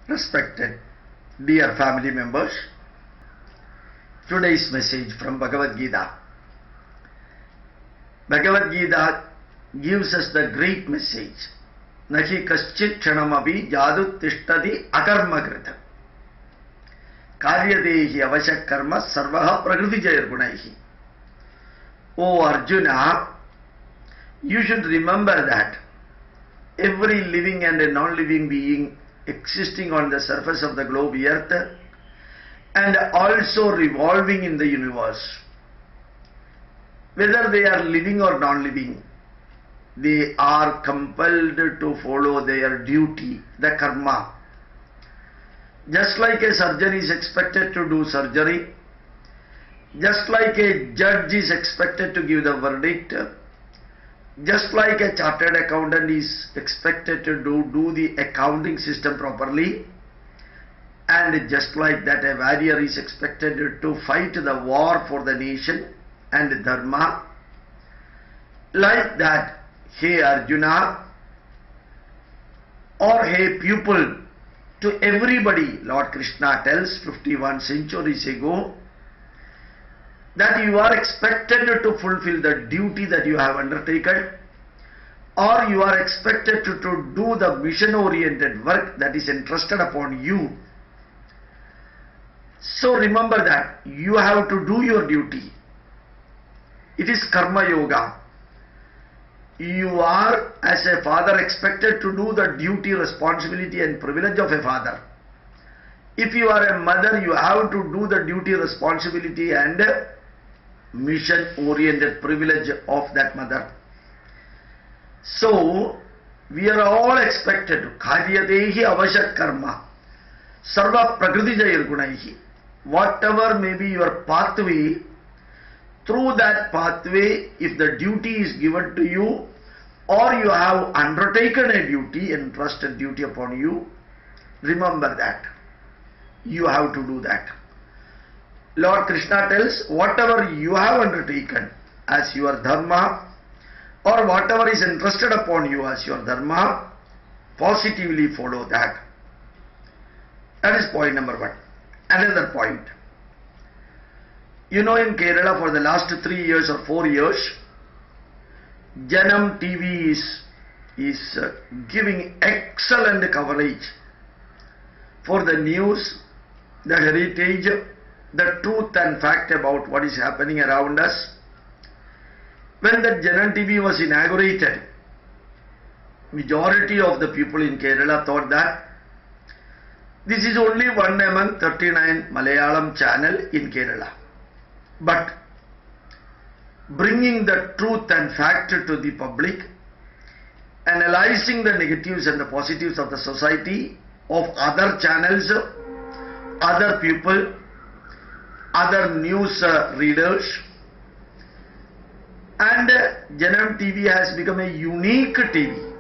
Respected dear family members, today's message from Bhagavad Gita. Bhagavad Gita gives us the great message. Nahi kaschit kshanamapi jadu tishtadi akarmakrita. Karyadehi avashak karma sarvaha prakriti jayargunaihi. O Arjuna, you should remember that every living and a non-living being existing on the surface of the globe earth and also revolving in the universe, whether they are living or non-living, they are compelled to follow their duty, the karma. Just like a surgeon is expected to do surgery, just like a judge is expected to give the verdict, just like a chartered accountant is expected to do the accounting system properly, and just like that a warrior is expected to fight the war for the nation and dharma, like that, hey Arjuna, or hey pupil, to everybody, Lord Krishna tells 51 centuries ago that you are expected to fulfill the duty that you have undertaken, or you are expected to do the mission-oriented work that is entrusted upon you. So remember that you have to do your duty. It is karma yoga. You are, as a father, expected to do the duty, responsibility and privilege of a father. If you are a mother, you have to do the duty, responsibility and mission-oriented privilege of that mother. So, we are all expected, karyadehi avashak karma, sarva prakriti jayargunaihi. Whatever may be your pathway, through that pathway, if the duty is given to you, or you have undertaken a duty, entrusted duty upon you, remember that. You have to do that. Lord Krishna tells, whatever you have undertaken as your dharma, or whatever is entrusted upon you as your dharma, positively follow that. That is point number one. Another point. You know, in Kerala for the last 3 years or 4 years, Janam TV is giving excellent coverage for the news, the heritage, the truth and fact about what is happening around us. When the Janam TV was inaugurated, majority of the people in Kerala thought that this is only one among 39 Malayalam channel in Kerala. But bringing the truth and fact to the public, analyzing the negatives and the positives of the society, of other channels, other people, other news readers, and Janam TV has become a unique TV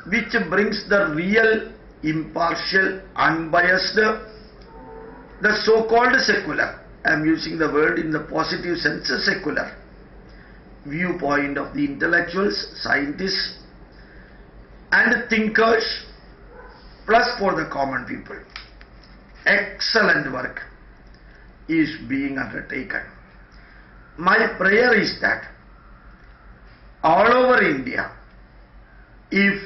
which brings the real, impartial, unbiased, the so-called secular, I am using the word in the positive sense, secular viewpoint of the intellectuals, scientists and thinkers, plus for the common people. Excellent work is being undertaken. My prayer is that all over India, if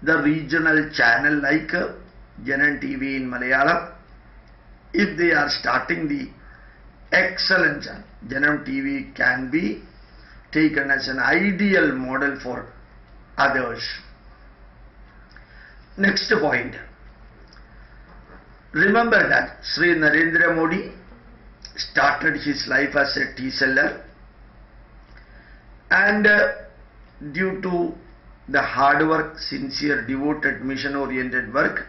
the regional channel like Janam TV in Malayalam, if they are starting the excellent channel, Janam TV can be taken as an ideal model for others. Next point. Remember that Sri Narendra Modi started his life as a tea seller, and due to the hard work, sincere, devoted, mission-oriented work,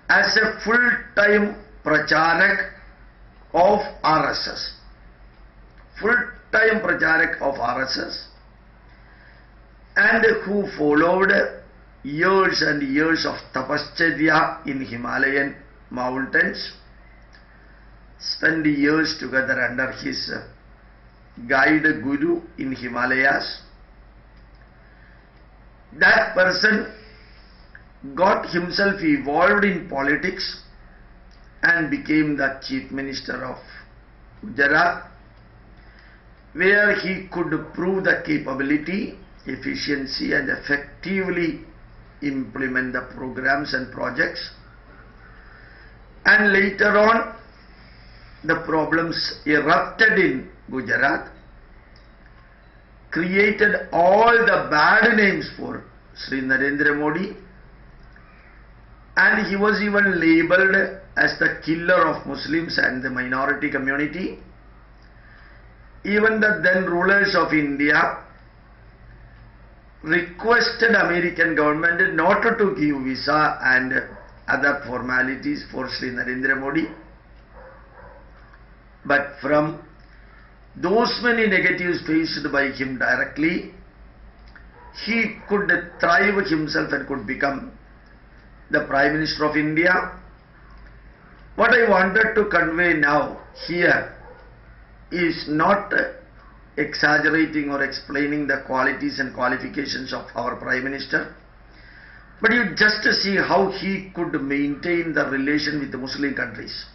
as a full-time pracharak of RSS, full-time pracharak of RSS, and who followed years and years of tapascharya in Himalayan mountains, spent years together under his guide guru in Himalayas. That person got himself involved in politics and became the Chief Minister of Gujarat, where he could prove the capability, efficiency and effectively implement the programs and projects. And later on, the problems erupted in Gujarat, created all the bad names for Sri Narendra Modi, and he was even labelled as the killer of Muslims and the minority community. Even the then rulers of India requested American government not to give visa and other formalities for Sri Narendra Modi. But from those many negatives faced by him directly, he could thrive himself and could become the Prime Minister of India. What I wanted to convey now here is not exaggerating or explaining the qualities and qualifications of our Prime Minister, but you just see how he could maintain the relation with the Muslim countries.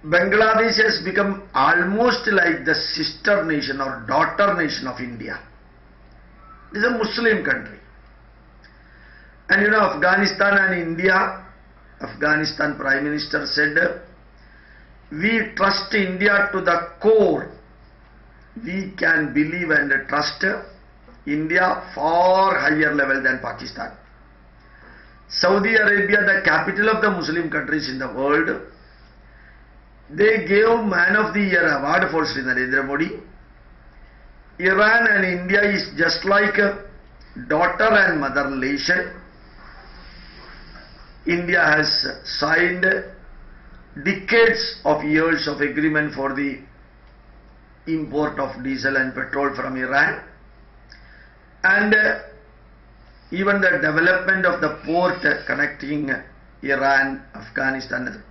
Bangladesh has become almost like the sister nation or daughter nation of India. It is a Muslim country. And you know, Afghanistan and India, Afghanistan Prime Minister said, we trust India to the core. We can believe and trust India far higher level than Pakistan. Saudi Arabia, the capital of the Muslim countries in the world, they gave Man of the Year award for Sri Narendra Modi. Iran and India is just like a daughter and mother relation. India has signed decades of years of agreement for the import of diesel and petrol from Iran, and even the development of the port connecting Iran, Afghanistan.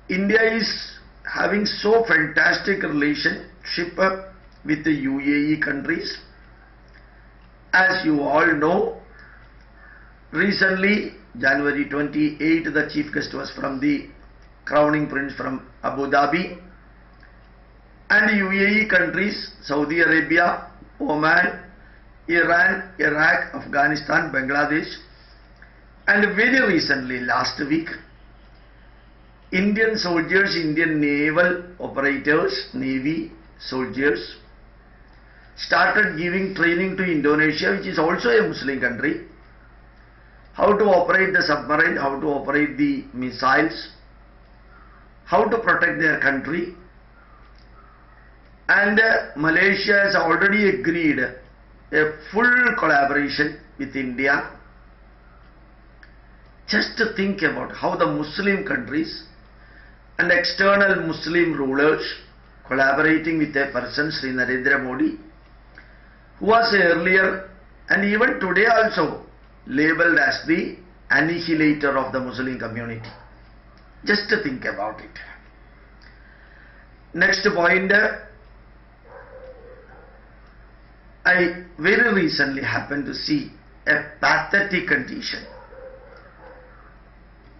India is having so fantastic relationship with the UAE countries. As you all know, recently January 28, the chief guest was from the crowning prince from Abu Dhabi, and UAE countries, Saudi Arabia, Oman, Iran, Iraq, Afghanistan, Bangladesh, and very recently, last week, Indian soldiers, Indian naval operators, Navy soldiers, started giving training to Indonesia, which is also a Muslim country, how to operate the submarine, how to operate the missiles, how to protect their country. And Malaysia has already agreed a full collaboration with India. Just to think about how the Muslim countries and external Muslim rulers collaborating with a person, Sri Narendra Modi, who was earlier and even today also labelled as the annihilator of the Muslim community. Just to think about it. Next point, I very recently happened to see a pathetic condition.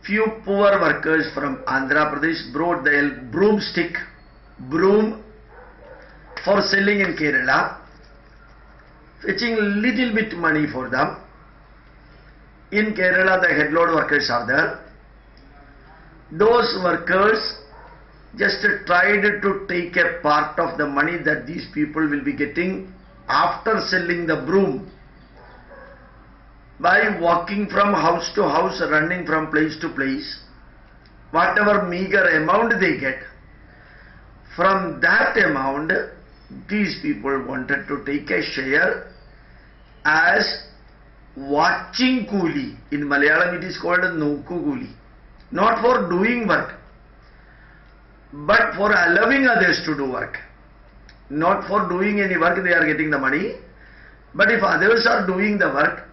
Few poor workers from Andhra Pradesh brought their broom for selling in Kerala, fetching little bit money for them. In Kerala, the headload workers are there. Those workers just tried to take a part of the money that these people will be getting after selling the broom by walking from house to house, running from place to place. Whatever meager amount they get, from that amount, these people wanted to take a share as watching kuli. In Malayalam it is called nokku kuli. Not for doing work, but for allowing others to do work. Not for doing any work they are getting the money, but if others are doing the work,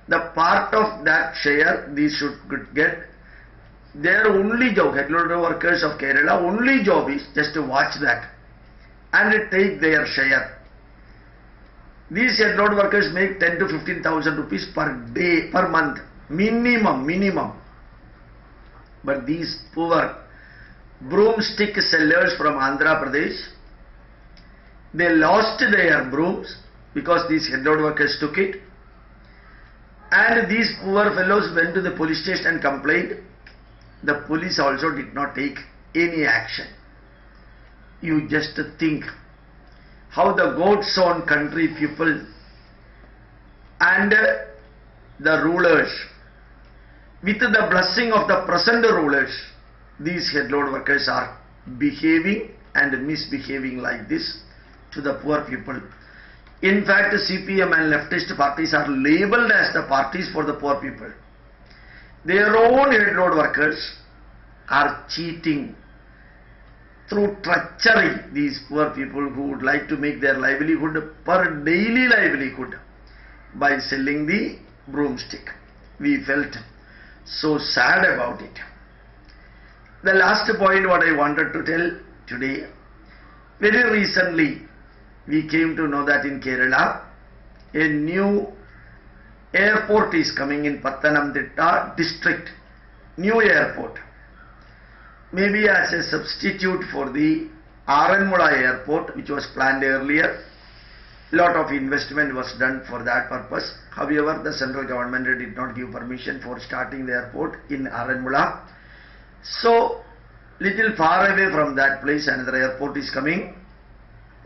the part of that share these should get. Their only job, headload workers of Kerala, only job is just to watch that and take their share. These head load workers make 10 to 15,000 rupees per day, per month, minimum. But these poor broomstick sellers from Andhra Pradesh, they lost their brooms because these head load workers took it, and these poor fellows went to the police station and complained. The police also did not take any action. You just think how the goats own country people and the rulers, with the blessing of the present rulers, these head load workers are behaving and misbehaving like this to the poor people. In fact, CPM and leftist parties are labeled as the parties for the poor people. Their own head load workers are cheating through treachery these poor people who would like to make their livelihood per daily livelihood by selling the broomstick. We felt so sad about it. The last point what I wanted to tell today, very recently we came to know that in Kerala a new airport is coming in Pathanamthitta district, new airport. Maybe as a substitute for the Aranmula airport which was planned earlier. Lot of investment was done for that purpose. However, the central government did not give permission for starting the airport in Aranmula. So, little far away from that place another airport is coming,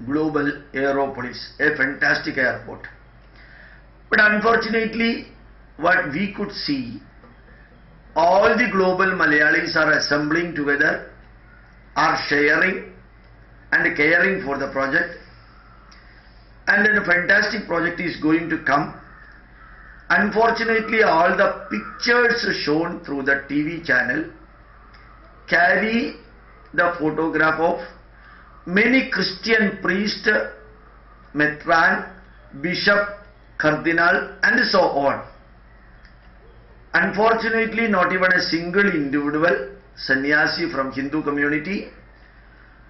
Global Aeropolis, a fantastic airport. But unfortunately, what we could see, all the global Malayalis are assembling together, are sharing and caring for the project, and then a fantastic project is going to come. Unfortunately, all the pictures shown through the TV channel carry the photograph of many Christian priests, Metran, Bishop, Cardinal and so on. Unfortunately, not even a single individual, sannyasi from Hindu community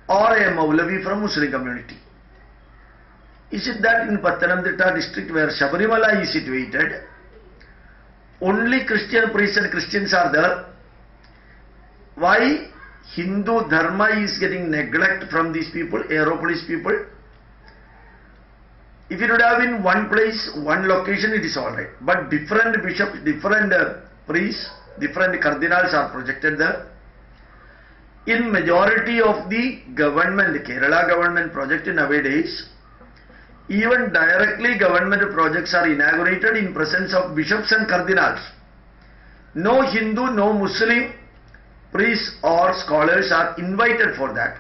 or a Maulavi from Muslim community. Is it that in Pathanamthitta district where Shabarimala is situated, only Christian priests and Christians are there? Why Hindu dharma is getting neglect from these people, Aeropolis people? If it would have been one place, one location, it is alright. But different bishops, different priests, different cardinals are projected there. In majority of the government, Kerala government project nowadays, even directly government projects are inaugurated in presence of bishops and cardinals. No Hindu, no Muslim priests or scholars are invited for that.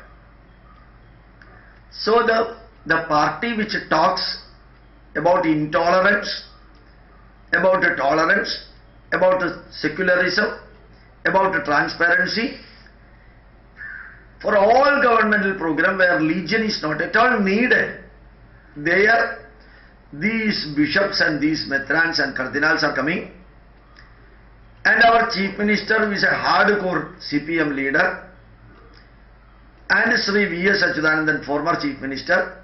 So the party which talks about intolerance, about tolerance, about secularism, about transparency, for all governmental program where religion is not at all needed, there these bishops and these metrans and cardinals are coming, and our chief minister, who is a hardcore CPM leader, and Sri V.S. Achyutanandan, former chief minister,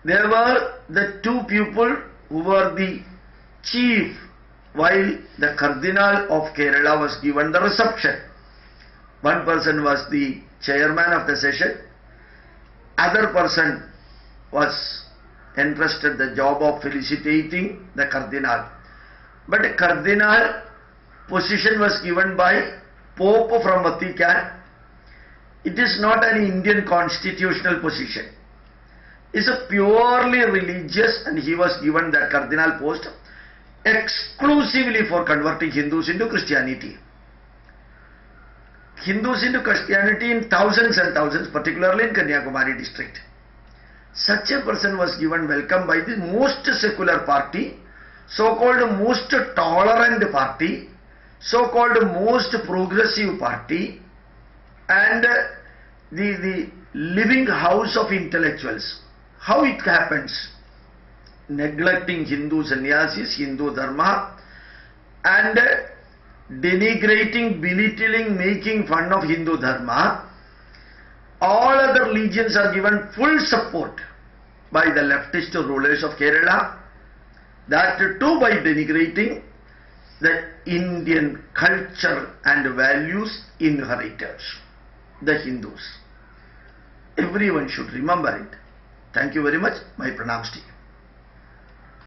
they were the two people who were the chief while the Cardinal of Kerala was given the reception. One person was the chairman of the session, other person was entrusted the job of felicitating the Cardinal. But a Cardinal position was given by Pope from Vatican. It is not an Indian constitutional position. It's a purely religious, and he was given that Cardinal post exclusively for converting Hindus into Christianity. Hindus into Christianity in thousands and thousands, particularly in Kanyakumari district. Such a person was given welcome by the most secular party, so-called most tolerant party, so-called most progressive party, and the living house of intellectuals. How it happens? Neglecting Hindu sannyasis, Hindu dharma, and denigrating, belittling, making fun of Hindu dharma. All other religions are given full support. by the leftist rulers of Kerala, that too by denigrating the Indian culture and values inherited, the Hindus. Everyone should remember it. Thank you very much. My pranams to you.